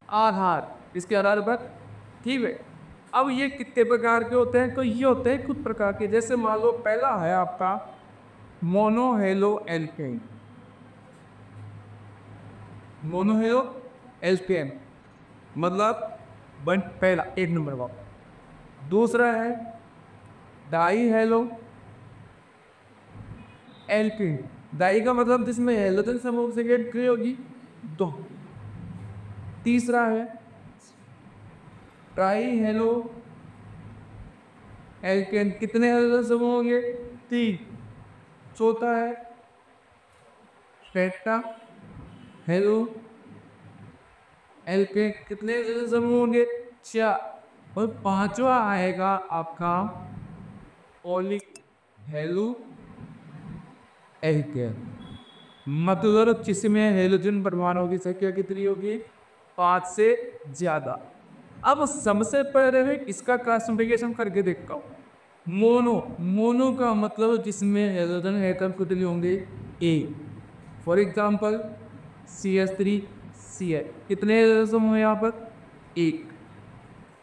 आधार, इसके आधार पर। ठीक है, अब ये कितने प्रकार के होते हैं? तो ये होते हैं कुछ प्रकार के। जैसे मान लो पहला है आपका मोनोहेलो एल्केन। मोनोहेलो एल्केन मतलब वन, पहला एक नंबर का। दूसरा है डाई हेलो एल्केन। डाई का मतलब जिसमें हेलोजन समूह से गेट क्रिया होगी, दो। तीसरा है ट्राई हेलो एल्केन, कितने हेलोजन समूह होंगे? तीन। चौथा है टेट्रा हेलो एल्केन, कितने हेलोजन समूह होंगे? चार। और पांचवा आएगा आपका ओलिक हेलो एल्केन, मतलब जिसमें हेलोजन परमाणुओं की संख्या कितनी होगी? 5 से ज्यादा। अब सबसे पहले मैं इसका क्लासिफिकेशन करके देखता हूँ। मोनो, मोनो का मतलब जिसमें हेलोजन एटम कितने होंगे? ए। फॉर एग्जांपल CH3Cl, कितने हेलोजन होंगे यहाँ पर? एक।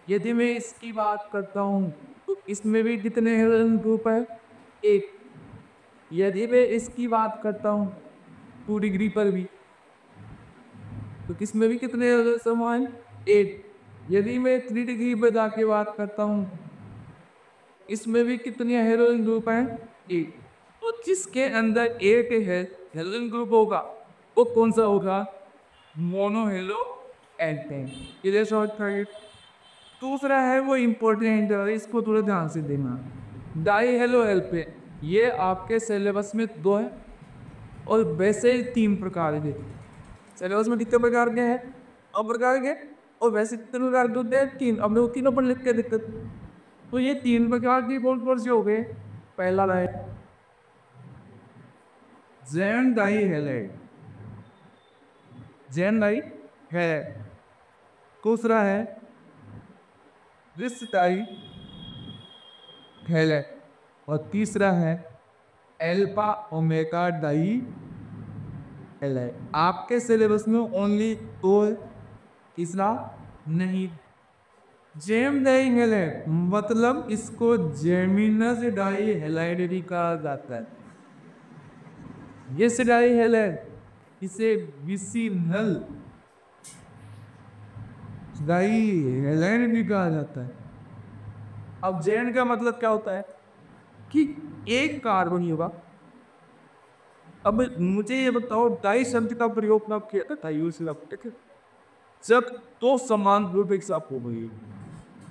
यदि मैं इसकी बात करता हूँ तो इसमें भी कितने हेलोजन ग्रुप है? एक। यदि मैं इसकी बात करता हूँ 2 डिग्री पर भी, तो किसमें भी कितने समान? 8। यदि मैं 3 डिग्री पर जाके बात करता हूँ, इसमें भी कितने हेलोजन ग्रुप हैं? 8। तो जिसके अंदर 8 है हेलोजन ग्रुप होगा, वो कौन सा होगा? मोनोहेलो एल्केन। ये शॉर्ट कट। दूसरा है वो इंपॉर्टेंट है, इसको थोड़ा ध्यान से देना। डाई हेलो एल्केन, ये आपके सिलेबस में 2 है और वैसे ही 3 प्रकार के। सिलेबस में कितने प्रकार के हैं? अब प्रकार के। और वैसे कितने प्रकार के होते हैं? 3। अब लोग तीनों पर लिख के दिक्कत। तो ये 3 प्रकार की कौन से हो गए? पहला है Jain die halide, Jain die halide. दूसरा है रिस डाई हेलाइड। और तीसरा है एल्फा ओमेगा डाई हेलाइड। आपके सिलेबस में ओनली 2 है, तीसरा नहीं। जेम डाई हेलाइड मतलब इसको जेमिनस डाई हेलाइड भी कहा जाता है। ये डाई हेलाइड इसे विसिनल डाई हेलाइड भी कहा जाता है। अब जेन का मतलब क्या होता है? कि एक कार्बन होगा। अब मुझे ये बताओ डाई शब्द का प्रयोग कब किया था? डाई शब्द, ठीक है, जब 2 समान ग्रुप एक साथ हो गई।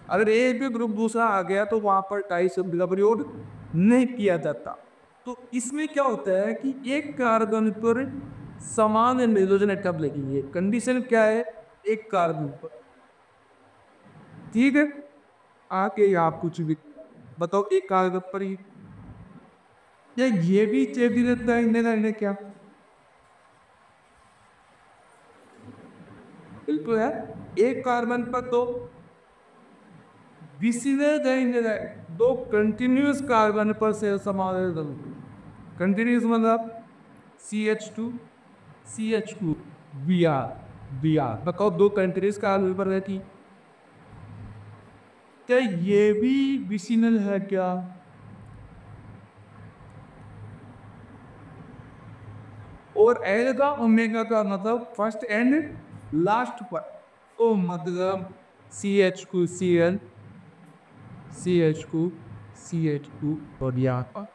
अगर एक भी ग्रुप दूसरा आ गया तो वहां पर डाई शब्द का प्रयोग नहीं किया जाता। तो इसमें क्या होता है कि एक कार्बन पर समान हाइड्रोजन एटम लगेंगे। कंडीशन क्या है? एक कार्बन पर। ठीक है, आके आप कुछ भी बताओ, एक कार्बन पर ही या ये भी चेपी रहता है इन्हें क्या? बिल्कुल है, एक कार्बन पर तो विसिनल दो कंटिन्यूस कार्बन पर से समान। कंटिन्यूस मतलब CH2 CH2 Br बताओ, 2 कंटिन्यूस कार्बन पर रहती। क्या ये भी विसिनल है क्या? और एल का ओमेगा का मतलब फर्स्ट एंड लास्ट पर। तो मतलब CH2Cl CH2 CH2 और यहाँ पर